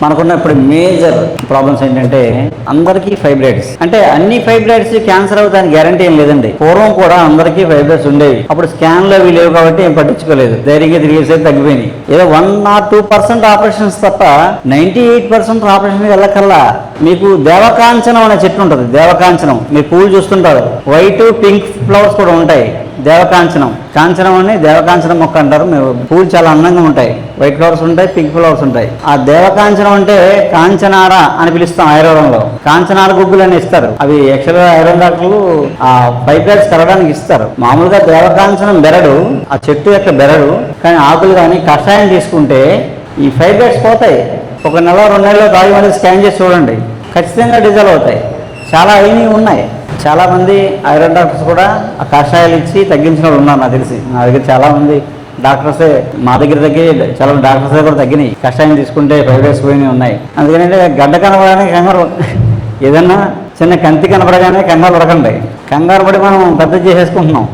మనకున్న ఇప్పుడు major problems ఏంటంటే అందరికీ ఫైబ్రాయిడ్స్. అంటే అన్ని ఫైబ్రాయిడ్స్ క్యాన్సర్ అవుతానికి గ్యారంటీ ఏం లేదండి. పూర్వం కూడా అందరికీ ఫైబ్రాయిడ్స్ ఉండేవి. అప్పుడు స్కాన్ లో లేవు కాబట్టి ఏం పట్టించుకోలేదు, ధైర్యంగా తిరిగేసేది తగ్గిపోయినాయి. ఏదో 1 or 2% ఆపరేషన్స్ తప్ప 98% ఆపరేషన్ వెళ్ళకల్లా మీకు దేవకాంచనం అనే చెట్టు ఉంటుంది. దేవకాంచనం మీరు పూలు చూస్తుంటారు, వైట్ పింక్ ఫ్లవర్స్ కూడా ఉంటాయి. దేవకాంచనం, కాంచనం అని దేవకాంచనం మొక్క అంటారు. పూలు చాలా అందంగా ఉంటాయి, వైట్ ఫ్లవర్స్ ఉంటాయి, పింక్ ఫ్లవర్స్ ఉంటాయి. ఆ దేవకాంచనం అంటే కాంచనార అని పిలుస్తాం ఆయుర్వేదంలో. కాంచనార గుగ్గులు అని ఇస్తారు. అవి యాక్చువల్గా ఆయుర్వేద డాక్టర్లు ఆ ఫైబ్రాయిడ్స్ కరగడానికి ఇస్తారు. మామూలుగా దేవకాంచనం బెరడు, ఆ చెట్టు యొక్క బెరడు, కానీ ఆకులు కానీ కషాయం తీసుకుంటే ఈ ఫైబ్రాయిడ్స్ పోతాయి. 1 నెల 2 నెలల్లో తాగి మళ్ళీ స్కాన్ చేసి చూడండి, ఖచ్చితంగా డిజాల్వ్ అవుతాయి. చాలా అయినవి ఉన్నాయి. చాలామంది ఐరన్ డాక్టర్స్ కూడా ఆ కషాయాలు ఇచ్చి తగ్గించిన వాళ్ళు ఉన్నారు. నాకు తెలిసి నా దగ్గర చాలామంది డాక్టర్సే, మా దగ్గర చాలా డాక్టర్సే కూడా తగ్గినాయి. కషాయం తీసుకుంటే ఫైబ్రాయిడ్స్ పోయినవి ఉన్నాయి. అందుకని గడ్డ కనపడగానే కంగారు, ఏదన్నా చిన్న కంతి కనపడగానే కంగారు పడకండి. కంగారు పడి మనం పెద్ద చేసేసుకుంటున్నాం.